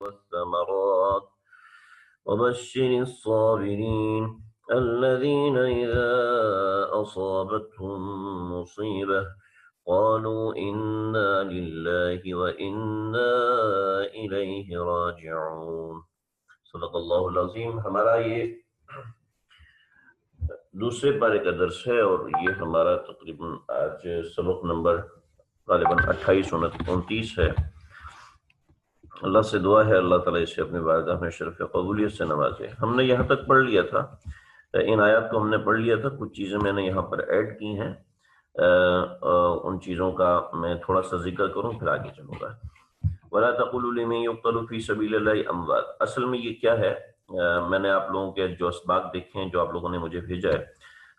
والثمرات وبشر الصابرين الذين إذا أصابتهم مصيبة قالوا إنا لله وإنا إليه راجعون۔ صدق اللہ العظیم۔ ہمارا یہ دوسرے پارے کا درس ہے اور یہ ہمارا تقریباً آج سبق نمبر غالباً 28-29 ہے۔ اللہ سے دعا ہے اللہ تعالیٰ اسے اپنی بارگاہ میں شرف قبولیت سے نوازے۔ ہم نے یہاں تک پڑھ لیا تھا، ان آیات کو ہم نے پڑھ لیا تھا، کچھ چیزیں میں نے یہاں پر ایڈ کی ہیں، ان چیزوں کا میں تھوڑا سا ذکر کروں پھر آگے چلوں گا۔ وَلَا تَقُولُوا لِمَن يُقْتَلُ فِي سَبِيلِ اللَّهِ أَمْوَاتٌ۔ اصل میں یہ کیا ہے، میں نے آپ لوگوں کے جو اسباق دیکھے ہیں جو آپ لوگوں نے مجھے بھیجا ہے،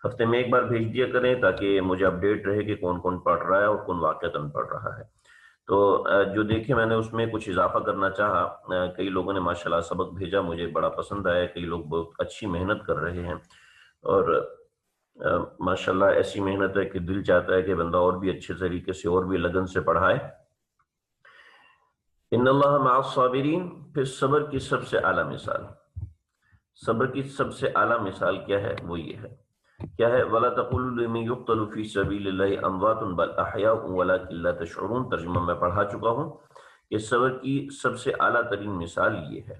ہفتے میں ایک بار بھیج دیا کریں تاکہ مجھے اپڈیٹ رہے کہ کون کون پڑھ رہا ہے اور کون واقعتاً پڑھ رہا ہے۔ تو جو دیکھے میں نے اس میں کچھ اضافہ کرنا چاہا۔ کئی لوگوں نے ماشاءاللہ سبق بھیجا، مجھے بڑا پسند آیا، کئی لوگ بہت اچھی محنت کر رہے ہیں اور ماشاءاللہ ایسی محنت ہے کہ دل چاہتا ہے کہ بندہ اور بھی اچھے طریقے سے اور بھی لگن سے پڑھائے۔ ان اللہ مع الصابرین، پھر صبر کی سب سے اعلیٰ مثال، صبر کی سب سے اعلیٰ مثال کیا ہے، وہ یہ ہے، کیا ہے، وَلَا تَقُولُوا لِمَن يُقْتَلُ فِي سَبِيلِ اللَّهِ أَمْوَاتٌ بَلْ أَحْيَاءٌ وَلَٰكِن لَّا تَشْعُرُونَ۔ ترجمہ میں پڑھا چکا ہوں کہ صبر کی سب سے اعلیٰ ترین مثال یہ ہے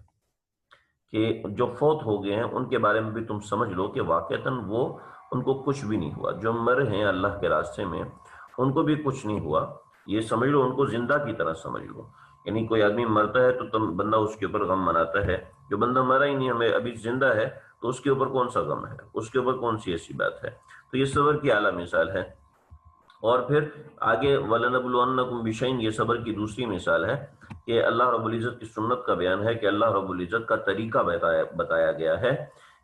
کہ جو فوت ہو گئے ہیں ان کے بارے میں بھی تم سمجھ لو کہ واقعتاً وہ ان کو کچھ بھی نہیں ہوا، جو مرے ہیں اللہ کے راستے میں ان کو بھی کچھ نہیں ہوا، یہ سمجھ لو، ان کو زندہ کی طرح سمجھ لو۔ یعنی کوئی آدمی مرتا ہے تو بندہ اس کے اوپر غم مناتا ہے، جو بندہ مرا ہی نہیں، ہمیں ابھی زندہ ہے تو اس کے اوپر کون سا غم ہے، اس کے اوپر کون سی ایسی بات ہے۔ تو یہ صبر کی اعلیٰ مثال ہے۔ اور پھر آگے وَلَنَبْلُوَنَّكُمْ بِشَيْءٍ، یہ صبر کی دوسری مثال ہے کہ اللہ رب العزت کی سنت کا بیان ہے کہ اللہ رب العزت کا طریقہ بتایا گیا ہے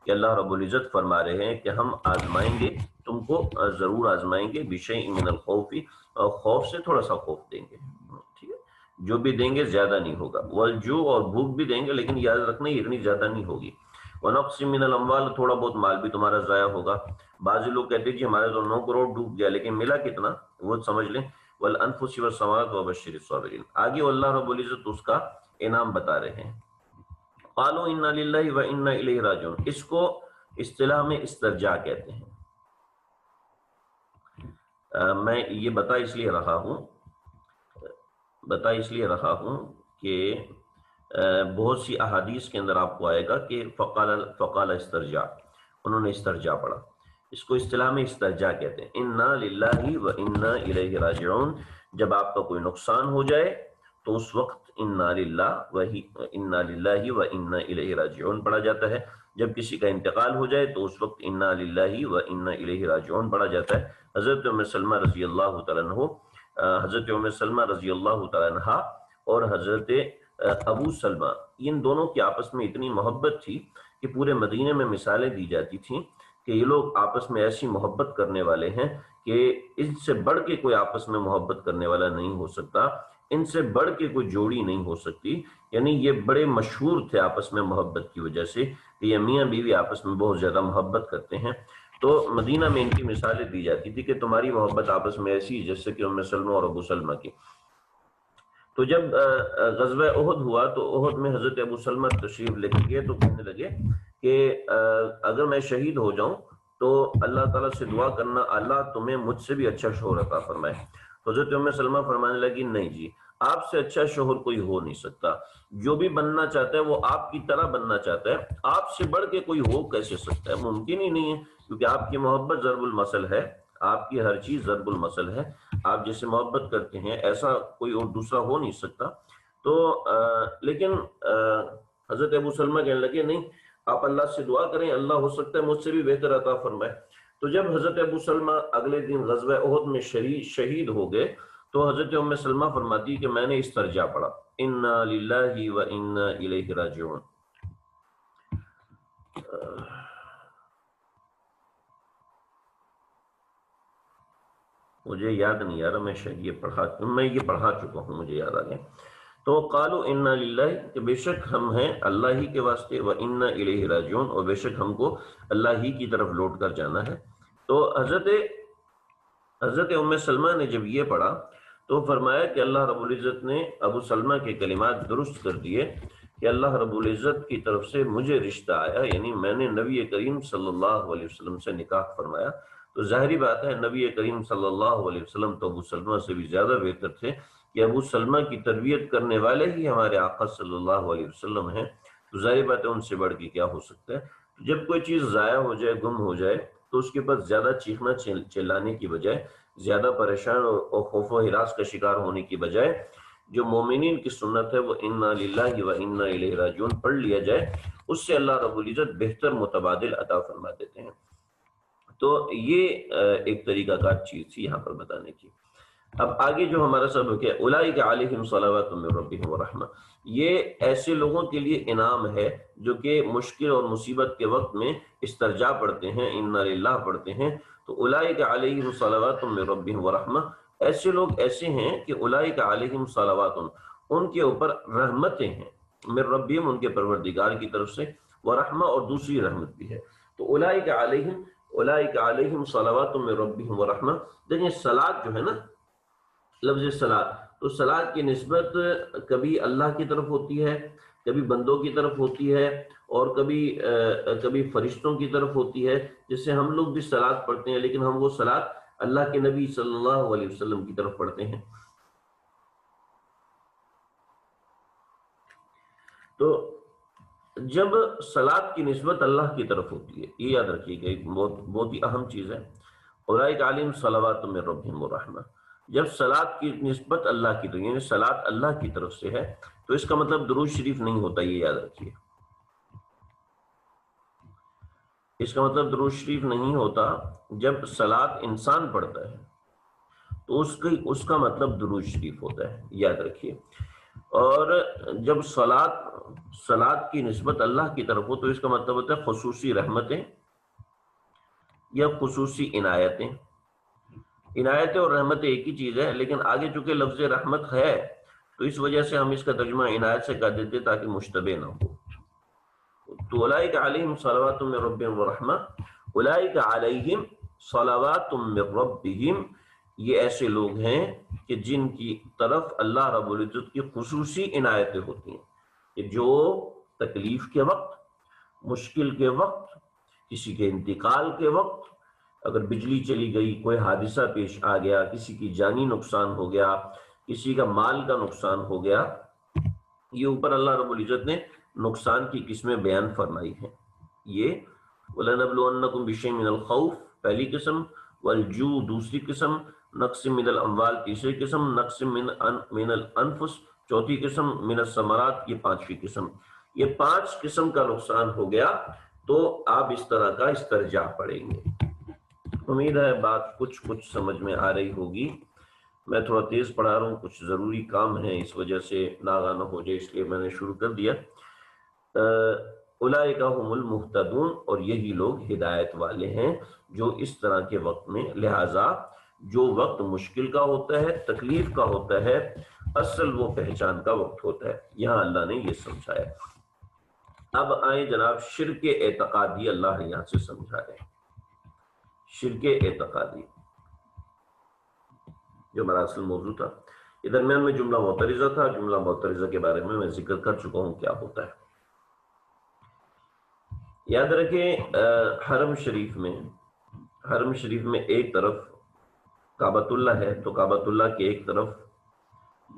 کہ اللہ رب العزت فرما رہے ہیں کہ ہم آزمائیں گے، تم کو ضرور آزمائیں گے، بِشَيْءٍ مِّنَ الْخَوْفِ، اور خوف سے تھوڑا سا خوف دیں گے، ٹھیک ہے، جو بھی دیں گے زیادہ نہیں ہوگا، وَالْجُوعَ، اور بھوک بھی دیں گے لیکن یاد رکھنا یہ اتنی زیادہ نہیں ہوگی، وَنَقْصٍ مِّنَ الْأَمْوَالِ، تھوڑا بہت مال بھی تمہارا ضائع ہوگا۔ بعض لوگ کہتے ہیں جی ہمارے تو 9 کروڑ ڈوب گیا لیکن ملا کتنا، وہ سمجھ لیں۔ وَالْأَنفُسِ وَالثَّمَرَاتِ وَبَشِّرِ الصَّابِرِينَ، آگے اللہ رب العزت اس کا انعام بتا رہے ہیں۔ قَالُوا إِنَّا لِلَّهِ وَإِنَّا إِلَيْهِ راجعون، اس کو اصطلاح میں استرجاع کہتے ہیں۔ میں یہ بتا اس لیے رہا ہوں کہ بہت سی احادیث کے اندر آپ کو آئے گا کہ فقال استرجاع، انہوں نے استرجاع پڑھا، اس کو اصطلاح میں استرجاع کہتے ہیں۔ انا للہ و انا الیہ راجعون، جب آپ کا کوئی نقصان ہو جائے تو اس وقت انا للہ و انا الیہ راجعون پڑھا جاتا ہے، جب کسی کا انتقال ہو جائے تو اس وقت انا للہ و انا الیہ راجعون پڑھا جاتا ہے۔ حضرت ام سلمہ رضی اللہ تعالیٰ عنہ، حضرت ام سلمہ رضی اللہ تعالیٰ عنہ اور حضرت ابو سلمہ، ان دونوں کی آپس میں اتنی محبت تھی کہ پورے مدینے میں مثالیں دی جاتی تھیں کہ یہ لوگ آپس میں ایسی محبت کرنے والے ہیں کہ ان سے بڑھ کے کوئی آپس میں محبت کرنے والا نہیں ہو سکتا، ان سے بڑھ کے کوئی جوڑی نہیں ہو سکتی، یعنی یہ بڑے مشہور تھے آپس میں محبت کی وجہ سے کہ یہ میاں بیوی آپس میں بہت زیادہ محبت کرتے ہیں۔ تو مدینہ میں ان کی مثالیں دی جاتی تھی کہ تمہاری محبت آپس میں ایسی جیسے کہ ام سلمہ اور ابو سلمہ کی۔ تو جب غزوہ احد ہوا تو احد میں حضرت ابو سلمہ تشریف لے کے گئے تو کہنے لگے کہ اگر میں شہید ہو جاؤں تو اللہ تعالیٰ سے دعا کرنا اللہ تمہیں مجھ سے بھی اچھا شوہر عطا فرمائے۔ تو حضرت ام سلمہ فرمانے لگی نہیں جی، آپ سے اچھا شوہر کوئی ہو نہیں سکتا، جو بھی بننا چاہتا ہے وہ آپ کی طرح بننا چاہتا ہے، آپ سے بڑھ کے کوئی ہو کیسے سکتا ہے، ممکن ہی نہیں ہے، کیونکہ آپ کی محبت ضرب المثل ہے، آپ کی ہر چیز ضرب المثل ہے، آپ جیسے محبت کرتے ہیں ایسا کوئی اور دوسرا ہو نہیں سکتا۔ تو لیکن حضرت ابو سلمہ کہنے لگے نہیں، آپ اللہ سے دعا کریں، اللہ ہو سکتا ہے مجھ سے بھی بہتر عطا فرمائے۔ تو جب حضرت ابو سلمہ اگلے دن غزوہ احد میں شہید ہو گئے تو حضرت ام سلمہ فرماتی کہ میں نے استرجاع پڑھا، انا للہ و انا الیہ راجعون۔ مجھے یاد نہیں آ رہا، میں شاید یہ پڑھا چکا ہوں، مجھے یاد آ گیا۔ تو قالوا انا للہ، کہ بے شک ہم ہیں اللہ ہی کے واسطے، و انا الیہ راجعون، اور بے شک ہم کو اللہ ہی کی طرف لوٹ کر جانا ہے۔ تو حضرت ام سلمہ نے جب یہ پڑھا تو فرمایا کہ اللہ رب العزت نے ابو سلمہ کے کلمات درست کر دیے کہ اللہ رب العزت کی طرف سے مجھے رشتہ آیا، یعنی میں نے نبی کریم صلی اللہ علیہ وسلم سے نکاح فرمایا، تو ظاہری بات ہے نبی کریم صلی اللہ علیہ وسلم تو ابو سلمہ سے بھی زیادہ بہتر تھے، کہ ابو سلمہ کی تربیت کرنے والے ہی ہمارے آقا صلی اللہ علیہ وسلم ہیں، تو ظاہری بات ہے ان سے بڑھ کے کیا ہو سکتا ہے۔ جب کوئی چیز ضائع ہو جائے، گم ہو جائے، تو اس کے بعد زیادہ چیخنا چلانے کی بجائے، زیادہ پریشان اور خوف و ہراس کا شکار ہونے کی بجائے، جو مومنین کی سنت ہے وہ انا للہ و انا الیہ راجعون پڑھ لیا جائے، اس سے اللہ رب العزت بہتر متبادل عطا فرما دیتے ہیں۔ تو یہ ایک طریقہ کار چیز تھی یہاں پر بتانے کی۔ اب آگے جو ہمارا سبق ہے، اولئک علیہم صلوات من ربہم ورحمہ، یہ ایسے لوگوں کے لیے انعام ہے جو کہ مشکل اور مصیبت کے وقت میں استرجاع پڑھتے ہیں، انا للہ پڑھتے ہیں، تو اولئک علیہم صلوات من ربہم ورحمہ، ایسے لوگ ایسے ہیں کہ اولئک علیہم صلوات، ان کے اوپر رحمتیں ہیں، من ربہم ان کے پروردگار کی طرف سے، ورحمہ اور دوسری رحمت بھی ہے۔ تو اولئک علیہم صلوات من ربہم ورحمہ، دیکھیں صلاۃ جو ہے نا، لفظ صلاۃ، تو صلاۃ کی نسبت کبھی اللہ کی طرف ہوتی ہے، کبھی بندوں کی طرف ہوتی ہے، اور کبھی فرشتوں کی طرف ہوتی ہے، جس سے ہم لوگ بھی صلاۃ پڑھتے ہیں، لیکن ہم وہ صلاۃ اللہ کے نبی صلی اللہ علیہ وسلم کی طرف پڑھتے ہیں۔ تو جب صلاۃ کی نسبت اللہ کی طرف ہوتی ہے، یہ یاد رکھیے گا، ایک بہت ہی اہم چیز ہے، اولئک علیہم صلوات من ربہم ورحمہ، جب صلاۃ کی نسبت اللہ کی طرف، یعنی صلاۃ اللہ کی طرف سے ہے، تو اس کا مطلب درود شریف نہیں ہوتا، یہ یاد رکھیے، اس کا مطلب درود شریف نہیں ہوتا۔ جب صلاۃ انسان پڑھتا ہے تو اس کا مطلب درود شریف ہوتا ہے، یاد رکھیے۔ اور جب صلاۃ کی نسبت اللہ کی طرف ہو تو اس کا مطلب ہوتا ہے خصوصی رحمتیں یا خصوصی عنایتیں۔ عنایتیں اور رحمتیں ایک ہی چیز ہے، لیکن آگے چونکہ لفظ رحمت ہے تو اس وجہ سے ہم اس کا ترجمہ عنایت سے کر دیتے تاکہ مشتبہ نہ ہو۔ تو اولئک علیہم صلوات من ربہم ورحمہ، اولئک علیہم صلوات من ربہم، یہ ایسے لوگ ہیں کہ جن کی طرف اللہ رب العزت کی خصوصی عنایتیں ہوتی ہیں، کہ جو تکلیف کے وقت، مشکل کے وقت، کسی کے انتقال کے وقت، اگر بجلی چلی گئی، کوئی حادثہ پیش آ گیا، کسی کی جانی نقصان ہو گیا، کسی کا مال کا نقصان ہو گیا، یہ اوپر اللہ رب العزت نے نقصان کی قسمیں بیان فرمائی ہیں۔ یہ وَلَنَبْلُوَنَّكُمْ بِشَيْءٍ مِّنَ الْخَوْفِ پہلی قسم، وَالْجُوعِ دوسری قسم، نقص من الاموال تیسری قسم، نقص من الانفس چوتھی قسم، من الثمرات یہ پانچویں قسم۔ یہ 5 قسم کا نقصان ہو گیا تو آپ اس طرح کا استرجاع پڑھیں گے۔ امید ہے بات کچھ سمجھ میں آ رہی ہوگی۔ میں تھوڑا تیز پڑھا رہا ہوں، کچھ ضروری کام ہے، اس وجہ سے ناغہ نہ ہو جائے، اس لیے میں نے شروع کر دیا۔ اولئک هم المہتدون، اور یہی لوگ ہدایت والے ہیں جو اس طرح کے وقت میں، لہٰذا جو وقت مشکل کا ہوتا ہے، تکلیف کا ہوتا ہے، اصل وہ پہچان کا وقت ہوتا ہے، یہاں اللہ نے یہ سمجھایا۔ اب آئیں جناب شرک اعتقادی، اللہ یہاں سے سمجھا رہے ہیں، شرک اعتقادی جو ہمارا اصل موضوع تھا۔ یہ درمیان میں جملہ معترضہ تھا، جملہ معترضہ کے بارے میں ذکر کر چکا ہوں کیا ہوتا ہے۔ یاد رکھیں حرم شریف میں ایک طرف کعبۃ اللہ ہے، تو کعبۃ اللہ کے ایک طرف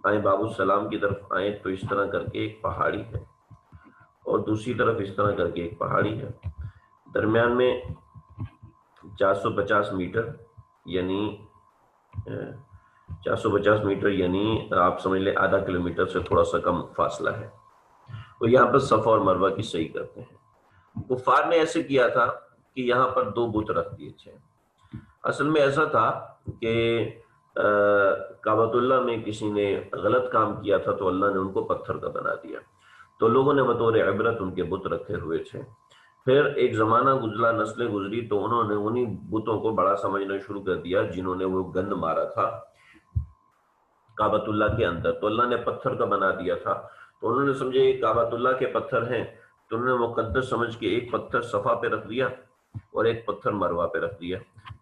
آئیں، باب السلام کی طرف آئیں تو اس طرح کر کے ایک پہاڑی ہے، اور دوسری طرف اس طرح کر کے ایک پہاڑی ہے، درمیان میں 450 میٹر یعنی 450 میٹر یعنی آپ سمجھ لیں آدھا کلومیٹر سے تھوڑا سا کم فاصلہ ہے۔ تو یہاں پر صفا اور مروہ کی صحیح کرتے ہیں۔ کفار نے ایسے کیا تھا کہ یہاں پر 2 بت رکھ دیے تھے۔ اصل میں ایسا تھا کہ کعبۃ اللہ میں کسی نے غلط کام کیا تھا تو اللہ نے ان کو پتھر کا بنا دیا، تو لوگوں نے بطور عبرت ان کے بت رکھے ہوئے تھے۔ پھر ایک زمانہ گزرا، نسلیں گزری، تو انہوں نے انہی بتوں کو بڑا سمجھنا شروع کر دیا جنہوں نے وہ گند مارا تھا کعبۃ اللہ کے اندر، تو اللہ نے پتھر کا بنا دیا تھا، تو انہوں نے سمجھے یہ کعبۃ اللہ کے پتھر ہیں، تو انہوں نے مقدس سمجھ کے ایک پتھر صفا پہ رکھ دیا اور ایک پتھر مروہ پہ رکھ دیا۔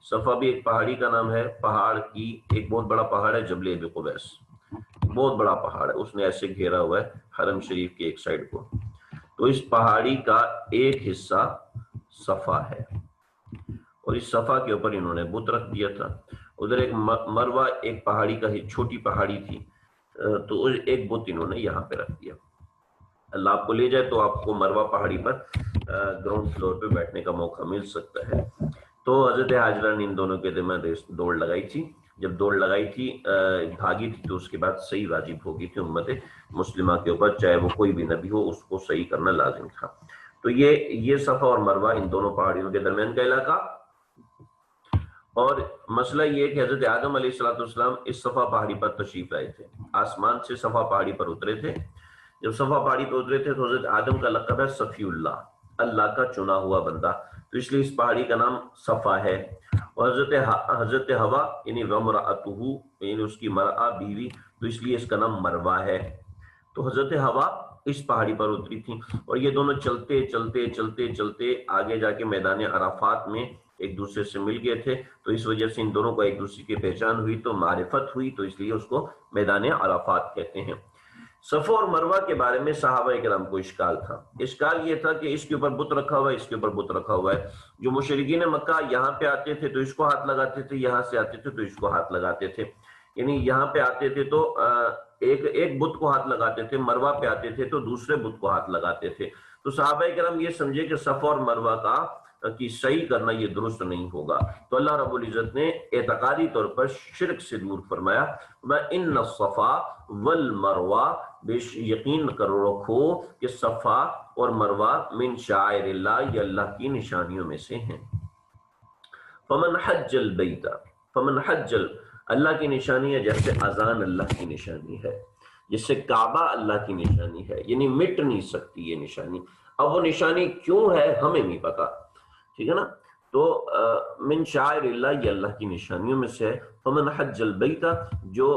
صفا بھی ایک پہاڑی کا نام ہے، پہاڑ کی ایک بہت بڑا پہاڑ ہے جبل ابی قبیس، بہت بڑا پہاڑ ہے، اس نے ایسے گھیرا ہوا ہے حرم شریف کے ایک سائڈ کو. تو اس پہاڑی کا ایک حصہ صفا ہے، اور اس صفا کے اوپر انہوں نے بت رکھ دیا تھا. ادھر ایک مروہ ایک پہاڑی کا چھوٹی پہاڑی تھی، تو ایک بت انہوں نے یہاں پہ رکھ دیا. اللہ آپ کو لے جائے تو آپ کو مروہ پہاڑی پر گراؤنڈ فلور پہ بیٹھنے کا موقع مل سکتا ہے. تو حضرت حاجرہ نے ان دونوں کے درمیان دوڑ لگائی تھی. جب دوڑ لگائی تھی بھاگی تھی، تو اس کے بعد صحیح واجب ہوگی تھی امت مسلمہ کے اوپر، چاہے وہ کوئی بھی نبی ہو، اس کو صحیح کرنا لازم تھا. تو یہ صفا اور مروہ ان دونوں پہاڑیوں کے درمیان کا علاقہ. اور مسئلہ یہ کہ حضرت آدم علیہ السلام اس صفا پہاڑی پر تشریف لائے تھے، آسمان سے صفا پہاڑی پر اترے تھے. جب صفا پہاڑی پر اترے تھے تو حضرت آدم کا لقب ہے صفی اللہ، اللہ کا چنا ہوا بندہ، تو اس لیے اس پہاڑی کا نام صفا ہے. اور حضرت ہوا یعنی وامرأتہ یعنی اس کی مرأہ بیوی، تو اس لیے اس کا نام مروہ ہے. تو حضرت ہوا اس پہاڑی پر اتری تھی، اور یہ دونوں چلتے چلتے چلتے چلتے آگے جا کے میدان عرفات میں ایک دوسرے سے مل گئے تھے. تو اس وجہ سے ان دونوں کو ایک دوسرے کی پہچان ہوئی، تو معرفت ہوئی، تو اس لیے اس کو میدان عرفات کہتے ہیں. صفا اور مروہ کے بارے میں صحابہ کرام کو اشکال تھا. اشکال یہ تھا کہ اس کے اوپر بت رکھا ہوا ہے، اس کے اوپر بت رکھا ہوا ہے. جو مشرکین مکہ یہاں پہ آتے تھے تو اس کو ہاتھ لگاتے تھے، یہاں سے آتے تھے تو اس کو ہاتھ لگاتے تھے. یعنی یہاں پہ آتے تھے تو ایک بت کو ہاتھ لگاتے تھے، مروہ پہ آتے تھے تو دوسرے بت کو ہاتھ لگاتے تھے. تو صحابہ کرام یہ سمجھے کہ صفا اور مروہ کی صحیح کرنا یہ درست نہیں ہوگا. تو اللہ رب العزت نے اعتقادی طور پر شرک سے دور فرمایا. ان الصفا والمروہ، یقین کرو رکھو کہ صفا اور مروہ من شعائر اللہ، یہ اللہ کی نشانیوں میں سے ہیں. فمن حج البیت، فمن حج اللہ کی نشانی ہے، جیسے اذان اللہ کی نشانی ہے، جس سے کعبہ اللہ کی نشانی ہے، یعنی مٹ نہیں سکتی یہ نشانی. اب وہ نشانی کیوں ہے ہمیں نہیں پتا، ٹھیک ہے نا. تو من شعائر اللہ، یہ اللہ کی نشانیوں میں سے ہے. فمن حج البیت، جو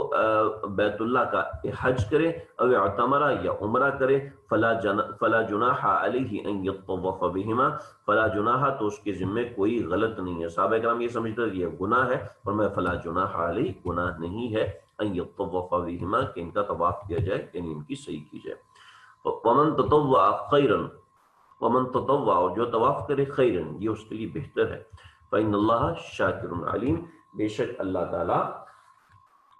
بیت اللہ کا حج کرے، او اعتمرہ یا عمرہ کرے، فلا جناح علیہ ان یطوف بہما، فلا جناح تو اس کے ذمے کوئی غلط نہیں ہے. صحابہ کرام یہ سمجھتے ہیں یہ گناہ ہے، اور میں فلا جناح علیہ گناہ نہیں ہے ان یطوف بہما کہ ان کا طواف کیا جائے، یعنی ان کی صحیح کی جائے. ومن تطوع خیرا، ومن تطوع جو طواف کرے خیرا یہ اس کے لیے بہتر ہے. فإن اللہ شاکر علیم، بے شک اللہ تعالیٰ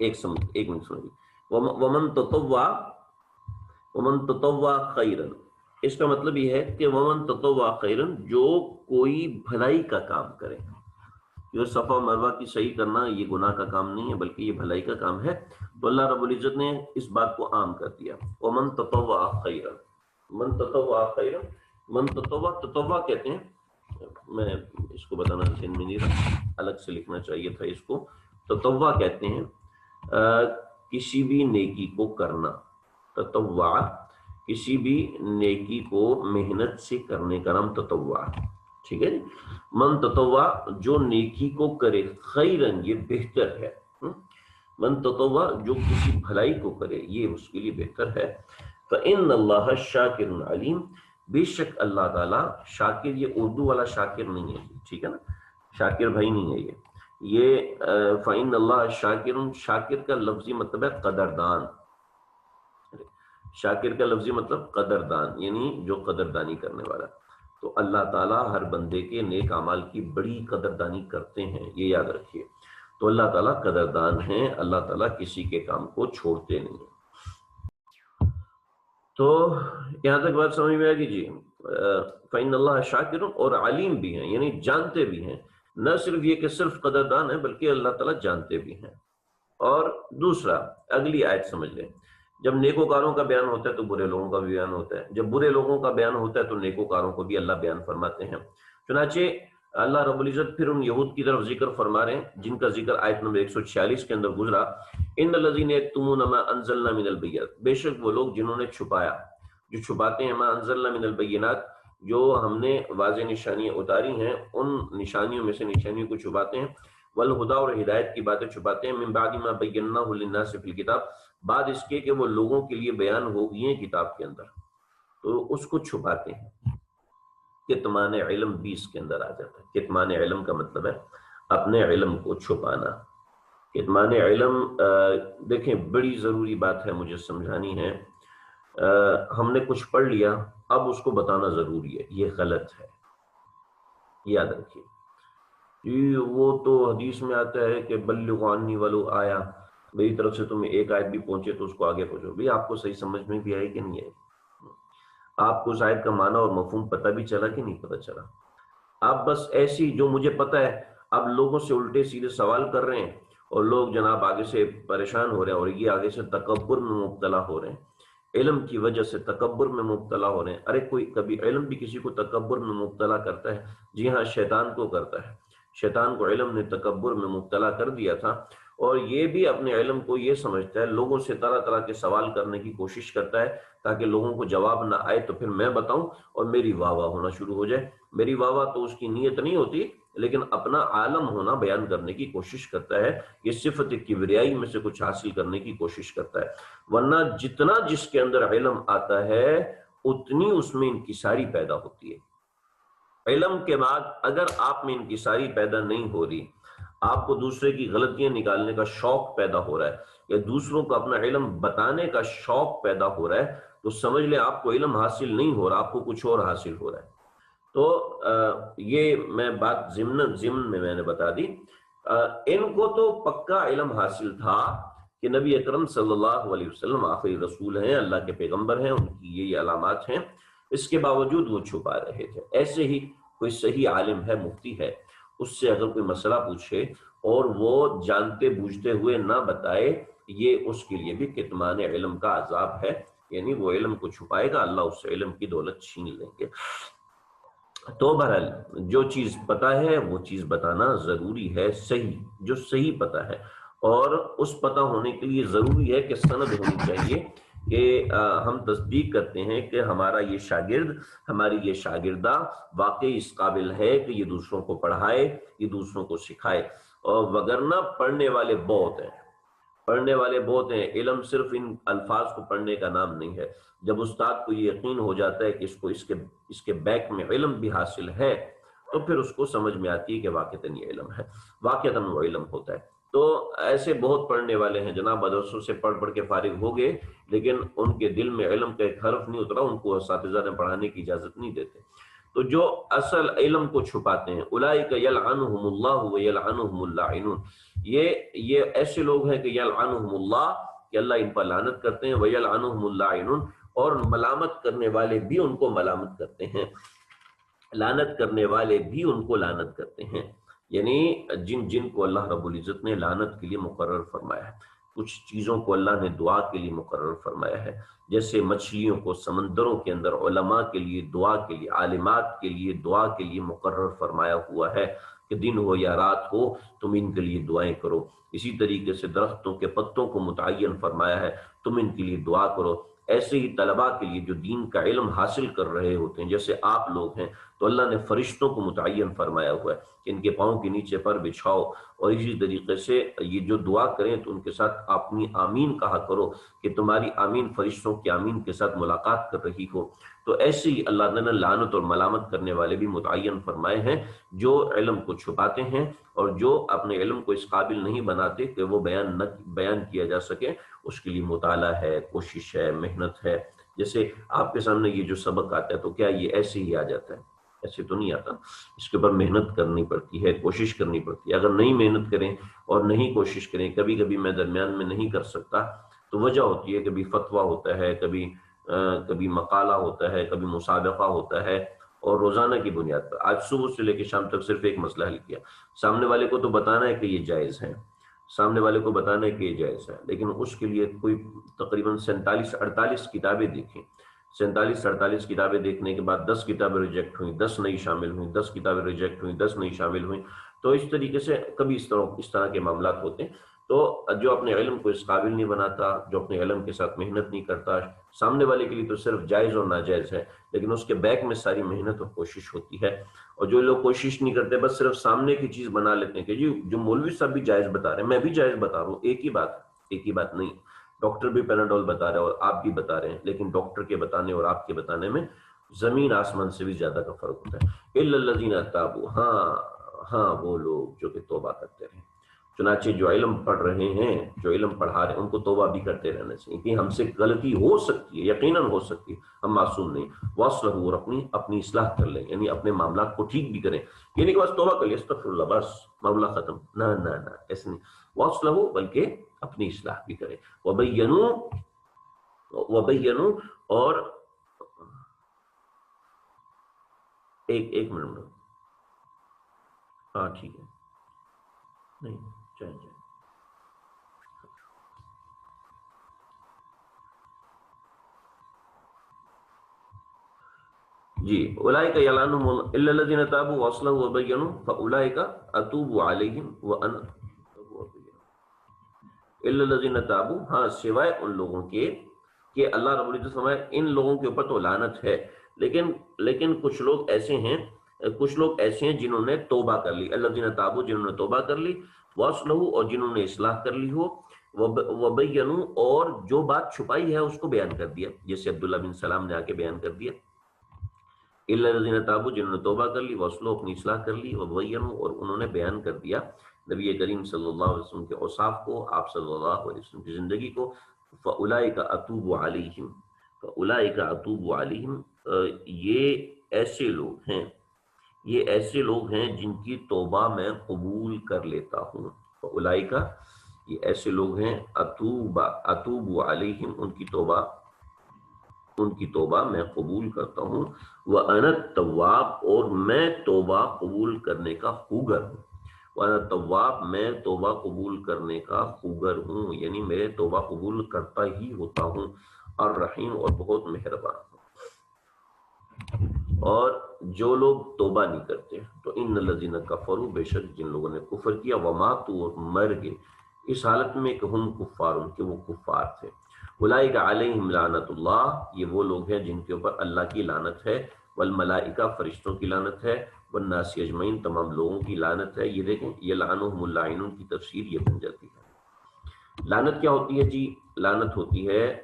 ایک منٹ سنیے. ومن تطوع خیرا، اس کا مطلب یہ ہے کہ ومن تطوع خیرا، جو کوئی بھلائی کا کام کرے. جو صفا مروہ کی صحیح کرنا یہ گناہ کا کام نہیں ہے بلکہ یہ بھلائی کا کام ہے. تو اللہ رب العزت نے اس بات کو عام کر دیا. ومن تطوع خیرا، من تطوع خیرا، من تطوع کہتے ہیں، میں اس کو بتانا ذہن میں نہیں رہا، الگ سے لکھنا چاہیے تھا اس کو. تطوع کہتے ہیں کسی بھی نیکی کو کرنا. تطوع کسی بھی نیکی کو محنت سے کرنے کا نام تطوع، ٹھیک ہے. من تطوع جو نیکی کو کرے، خیرن یہ بہتر ہے. من تطوع جو کسی بھلائی کو کرے یہ اس کے لیے بہتر ہے. فإن اللہ شاکر علیم، بے شک اللہ تعالیٰ شاکر، یہ اردو والا شاکر نہیں ہے، ٹھیک ہے نا، شاکر بھائی نہیں ہے یہ فإن اللہ شاکر، شاکر کا لفظی مطلب ہے قدردان. شاکر کا لفظی مطلب قدردان، یعنی جو قدردانی کرنے والا. تو اللہ تعالیٰ ہر بندے کے نیک اعمال کی بڑی قدردانی کرتے ہیں، یہ یاد رکھیے. تو اللہ تعالیٰ قدردان ہیں، اللہ تعالیٰ کسی کے کام کو چھوڑتے نہیں. تو یہاں تک بات سمجھ میں آ گئی جی. فإن اللہ شاکر، اور علیم بھی ہیں، یعنی جانتے بھی ہیں. نہ صرف یہ کہ صرف قدردان ہے بلکہ اللہ تعالیٰ جانتے بھی ہیں. اور دوسرا اگلی آیت سمجھ لیں، جب نیکوکاروں کا بیان ہوتا ہے تو برے لوگوں کا بھی بیان ہوتا ہے، جب برے لوگوں کا بیان ہوتا ہے تو نیکوکاروں کو بھی اللہ بیان فرماتے ہیں. چنانچہ اللہ رب العزت پھر ان یہود کی طرف ذکر فرما رہے ہیں جن کا ذکر آیت نمبر 146 کے اندر گزرا. ان الذین یکتمون ما انزلنا من البینات، بے شک وہ لوگ جنہوں نے چھپایا، جو چھپاتے ہیں، ما انزلنا من البینات جو ہم نے واضح نشانیاں اتاری ہیں، ان نشانیوں میں سے نشانیوں کو چھپاتے ہیں. والہدی، اور ہدایت کی باتیں چھپاتے ہیں. من بعد ما بیناہ للناس فی الکتاب، بعد اس کے کہ وہ لوگوں کے لیے بیان ہو گئی ہیں کتاب کے اندر، تو اس کو چھپاتے ہیں. کتمان علم 20 کے اندر آ جاتا ہے. کتمان علم کا مطلب ہے اپنے علم کو چھپانا، کتمان علم دیکھیں بڑی ضروری بات ہے مجھے سمجھانی ہے. ہم نے کچھ پڑھ لیا، اب اس کو بتانا ضروری ہے، یہ غلط ہے، یاد رکھیے. وہ تو حدیث میں آتا ہے کہ بلغوا عنی ولو آیا، میری طرف سے تمہیں ایک آیت بھی پہنچے تو اس کو آگے پہنچو. بھی آپ کو صحیح سمجھ میں بھی آئی کہ نہیں آئی؟ آپ کو اس آیت کا معنی اور مفہوم پتہ بھی چلا کہ نہیں پتہ چلا؟ آپ بس ایسی جو مجھے پتہ ہے، آپ لوگوں سے الٹے سیدھے سوال کر رہے ہیں اور لوگ جناب آگے سے پریشان ہو رہے ہیں اور یہ آگے سے تکبر میں مبتلا ہو رہے ہیں، علم کی وجہ سے تکبر میں مبتلا ہو رہے ہیں. ارے کوئی کبھی علم بھی کسی کو تکبر میں مبتلا کرتا ہے؟ جی ہاں، شیطان کو کرتا ہے. شیطان کو علم نے تکبر میں مبتلا کر دیا تھا، اور یہ بھی اپنے علم کو یہ سمجھتا ہے، لوگوں سے طرح طرح کے سوال کرنے کی کوشش کرتا ہے تاکہ لوگوں کو جواب نہ آئے تو پھر میں بتاؤں اور میری واہ واہ ہونا شروع ہو جائے. میری واہ واہ تو اس کی نیت نہیں ہوتی، لیکن اپنا عالم ہونا بیان کرنے کی کوشش کرتا ہے. یہ صفت کبریائی میں سے کچھ حاصل کرنے کی کوشش کرتا ہے. ورنہ جتنا جس کے اندر علم آتا ہے اتنی اس میں انکساری پیدا ہوتی ہے. علم کے بعد اگر آپ میں انکساری پیدا نہیں ہو رہی، آپ کو دوسرے کی غلطیاں نکالنے کا شوق پیدا ہو رہا ہے یا دوسروں کو اپنا علم بتانے کا شوق پیدا ہو رہا ہے، تو سمجھ لیں آپ کو علم حاصل نہیں ہو رہا، آپ کو کچھ اور حاصل ہو رہا ہے. تو یہ میں بات ضمن میں نے بتا دی. ان کو تو پکا علم حاصل تھا کہ نبی اکرم صلی اللہ علیہ وسلم آخری رسول ہیں، اللہ کے پیغمبر ہیں، ان کی یہ علامات ہیں. اس کے باوجود وہ چھپا رہے تھے. ایسے ہی کوئی صحیح عالم ہے، مفتی ہے، اس سے اگر کوئی مسئلہ پوچھے اور وہ جانتے بوجھتے ہوئے نہ بتائے، یہ اس کے لیے بھی کتمان علم کا عذاب ہے. یعنی وہ علم کو چھپائے گا، اللہ اس سے علم کی دولت چھین لیں گے. تو بہرحال جو چیز پتہ ہے وہ چیز بتانا ضروری ہے، صحیح جو صحیح پتہ ہے. اور اس پتہ ہونے کے لیے ضروری ہے کہ سند ہونی چاہیے کہ ہم تصدیق کرتے ہیں کہ ہمارا یہ شاگرد، ہماری یہ شاگردہ واقعی اس قابل ہے کہ یہ دوسروں کو پڑھائے، یہ دوسروں کو سکھائے. اور وگرنہ پڑھنے والے بہت ہیں، پڑھنے والے بہت ہیں. علم صرف ان الفاظ کو پڑھنے کا نام نہیں ہے. جب استاد کو یہ یقین ہو جاتا ہے کہ اس کے بیک میں علم بھی حاصل ہے، تو پھر اس کو سمجھ میں آتی ہے کہ واقعتاً یہ علم ہے، واقعتاً وہ علم ہوتا ہے. تو ایسے بہت پڑھنے والے ہیں جناب، مدرسوں سے پڑھ پڑھ کے فارغ ہو گئے، لیکن ان کے دل میں علم کا ایک حرف نہیں اترا، ان کو اساتذہ نے پڑھانے کی اجازت نہیں دیتے. تو جو اصل علم کو چھپاتے ہیں، اولئک یلعنہم اللہ ویلعنہم اللاعنون، یہ ایسے لوگ ہیں کہ یلعنہم اللہ، کہ اللہ ان پر لعنت کرتے ہیں، ویلعنہم اللاعنون، اور ملامت کرنے والے بھی ان کو ملامت کرتے ہیں، لعنت کرنے والے بھی ان کو لعنت کرتے ہیں. یعنی جن کو اللہ رب العزت نے لعنت کے لیے مقرر فرمایا ہے، کچھ چیزوں کو اللہ نے دعا کے لیے مقرر فرمایا ہے، جیسے مچھلیوں کو سمندروں کے اندر علماء کے لیے دعا کے لیے، عالمات کے لیے دعا کے لیے مقرر فرمایا ہوا ہے کہ دن ہو یا رات ہو تم ان کے لیے دعائیں کرو. اسی طریقے سے درختوں کے پتوں کو متعین فرمایا ہے، تم ان کے لیے دعا کرو. ایسے ہی طلباء کے لیے جو دین کا علم حاصل کر رہے ہوتے ہیں، جیسے آپ لوگ ہیں، تو اللہ نے فرشتوں کو متعین فرمایا ہوا ہے کہ ان کے پاؤں کے نیچے پر بچھاؤ. اور اسی طریقے سے یہ جو دعا کریں تو ان کے ساتھ اپنی آمین کہا کرو کہ تمہاری آمین فرشتوں کی آمین کے ساتھ ملاقات کر رہی ہو. تو ایسے ہی اللہ نے لعنت اور ملامت کرنے والے بھی متعین فرمائے ہیں، جو علم کو چھپاتے ہیں اور جو اپنے علم کو اس قابل نہیں بناتے کہ وہ بیان کیا جا سکے. اس کے لیے مطالعہ ہے، کوشش ہے، محنت ہے. جیسے آپ کے سامنے یہ جو سبق آتا ہے تو کیا یہ ایسے ہی آ جاتا ہے؟ ایسے تو نہیں آتا. اس کے اوپر محنت کرنی پڑتی ہے، کوشش کرنی پڑتی ہے. اگر نہیں محنت کریں اور نہیں کوشش کریں، کبھی کبھی میں درمیان میں نہیں کر سکتا، تو وجہ ہوتی ہے کبھی فتویٰ ہوتا ہے، کبھی مقالہ ہوتا ہے، کبھی مسابقہ ہوتا ہے، اور روزانہ کی بنیاد پر آج صبح سے لے کے شام تک صرف ایک مسئلہ حل کیا. سامنے والے کو تو بتانا ہے کہ یہ جائز ہے، سامنے والے کو بتانا ہے کہ یہ جائز ہے، لیکن اس کے لیے کوئی تقریباً 47-48 کتابیں دیکھیں. 47-48 کتابیں دیکھنے کے بعد 10 کتابیں ریجیکٹ ہوئیں، 10 نئی شامل ہوئیں، 10 کتابیں ریجیکٹ ہوئیں، 10 نئی شامل ہوئیں. تو اس طریقے سے کبھی اس طرح کے معاملات ہوتے ہیں. تو جو اپنے علم کو اس قابل نہیں بناتا، جو اپنے علم کے ساتھ محنت نہیں کرتا، سامنے والے کے لیے تو صرف جائز اور ناجائز ہے، لیکن اس کے بیک میں ساری محنت اور کوشش ہوتی ہے. اور جو لوگ کوشش نہیں کرتے، بس صرف سامنے کی چیز بنا لیتے ہیں کہ جی جو مولوی صاحب بھی جائز بتا رہے ہیں میں بھی جائز بتا رہا ہوں، ایک ہی بات نہیں. ڈاکٹر بھی پیناڈول بتا رہے ہیں اور آپ بھی بتا رہے ہیں، لیکن ڈاکٹر کے بتانے اور آپ کے بتانے میں زمین آسمان سے بھی زیادہ کا فرق ہوتا ہے. الا الذین تابوا، ہاں وہ لوگ جو کہ توبہ کرتے رہے. چنانچہ جو علم پڑھ رہے ہیں، جو علم پڑھا رہے ہیں، ان کو توبہ بھی کرتے رہنا چاہیے کہ ہم سے غلطی ہو سکتی ہے، یقیناً ہو سکتی ہے، ہم معصوم نہیں۔ وَأَصْلَحُوا، اور اپنی اصلاح کر لیں، یعنی اپنے معاملات کو ٹھیک بھی کریں، یہ نہیں کہ بس توبہ کر لیں استغفر اللہ بس معاملہ ختم، نہ نہ نہ، ایسے نہیں۔ وَأَصْلَحُوا، بلکہ اپنی اصلاح بھی کریں۔ وَبَيَّنُوا، اور ایک منٹ، ہاں ٹھیک ہے، نہیں چاہیے جی۔ اولئک یلعنهم الا الذین تابوا واصلحوا وبینوا فاولئک اتوب علیہم وانا الا الذین تابوا، ہاں سوائے ان لوگوں کے کہ اللہ رب العزت فرمائے ان لوگوں کے اوپر تو لعنت ہے، لیکن کچھ لوگ ایسے ہیں جنہوں نے توبہ کر لی، الذین تابوا، جنہوں نے توبہ کر لی، واصلحوا، اور جنہوں نے اصلاح کر لی ہو، وبینوا، اور جو بات چھپائی ہے اس کو بیان کر دیا، جیسے عبداللہ بن سلام نے آ کے بیان کر دیا، الا الذین تابوا، جنہوں نے توبہ کر لی، واصلحوا، اپنی اصلاح کر لی، وبینوا، اور انہوں نے بیان کر دیا نبی کریم صلی اللہ علیہ وسلم کے اوصاف کو، آپ صلی اللہ علیہ وسلم کی زندگی کو، فاولئک اتوب علیہم، فاولئک اتوب علیہم، یہ ایسے لوگ ہیں جن کی توبہ میں قبول کر لیتا ہوں، فاولئک، یہ ایسے لوگ ہیں، اتوب علیہم، ان کی توبہ میں قبول کرتا ہوں، وَأَنَا التَّوَّابُ، اور میں توبہ قبول کرنے کا خوگر ہوں، وَأَنَا التَّوَّابُ، میں توبہ قبول کرنے کا خوگر ہوں، یعنی میں توبہ قبول کرتا ہی ہوتا ہوں، الرحیم، اور بہت مہربان ہوں۔ اور جو لوگ توبہ نہیں کرتے تو ان الذین کفروا، بے شک جن لوگوں نے کفر کیا، وماتوا، اور مر گئے، اس حالت میں کہ ہم کفار، کہ وہ کفار تھے، اولئک علیہم لعنت اللہ، یہ وہ لوگ ہیں جن کے اوپر اللہ کی لعنت ہے، والملائکہ، فرشتوں کی لعنت ہے، والناس اجمعین، تمام لوگوں کی لعنت ہے۔ یہ دیکھیں یلعنہم اللاعنون کی تفسیر یہ بن جاتی ہے۔ لعنت کیا ہوتی ہے جی؟ لعنت ہوتی ہے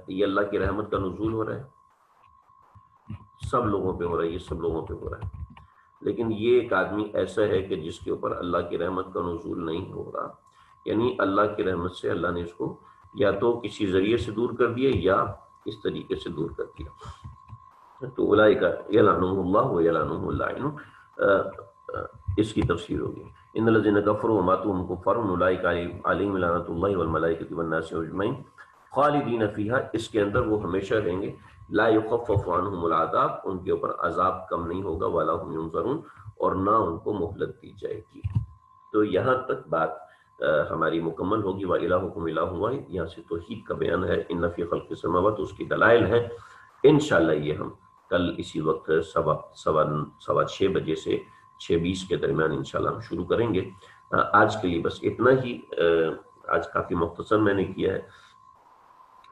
یہ اللہ کی رحمت کا نزول ہو رہا ہے، سب لوگوں پہ ہو رہا ہے، یہ سب لوگوں پہ ہو رہا ہے، لیکن یہ ایک آدمی ایسا ہے کہ جس کے اوپر اللہ کی رحمت کا نزول نہیں ہو رہا، یعنی اللہ کی رحمت سے اللہ نے اس کو یا تو کسی ذریعے سے دور کر دیا یا اس طریقے سے دور کر دیا، تو اولئک یلعنہم اللہ ویلعنہم اللاعنون، اس کی تفسیر ہوگی۔ ان الذین کفروا وماتوا وهم کفار اولئک علیہم لعنۃ اللہ والملائکۃ والناس اجمعین خالدین فیہا، اس کے اندر وہ ہمیشہ رہیں گے، لا یخفف عنہم العذاب، ان کے اوپر عذاب کم نہیں ہوگا، ولا هم ینظرون، اور نہ ان کو مہلت دی جائے گی۔ تو یہاں تک بات ہماری مکمل ہوگی۔ وَإِلَٰهُكُمْ إِلَٰهٌ وَاحِدٌ، یہاں سے توحید کا بیان ہے، ان فی خلق السماوات، اس کی دلائل ہیں۔ انشاءاللہ یہ ہم کل اسی وقت 6:15 بجے سے 6:20 کے درمیان انشاءاللہ ہم شروع کریں گے۔ آج کے لیے بس اتنا ہی، آج کافی مختصر میں نے کیا ہے،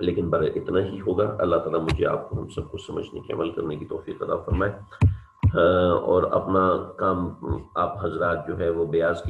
لیکن برے اتنا ہی ہوگا۔ اللہ تعالیٰ مجھے آپ کو ہم سب کو سمجھنے کے عمل کرنے کی توفیق عطا فرمائے، اور اپنا کام آپ حضرات جو ہے وہ بیاض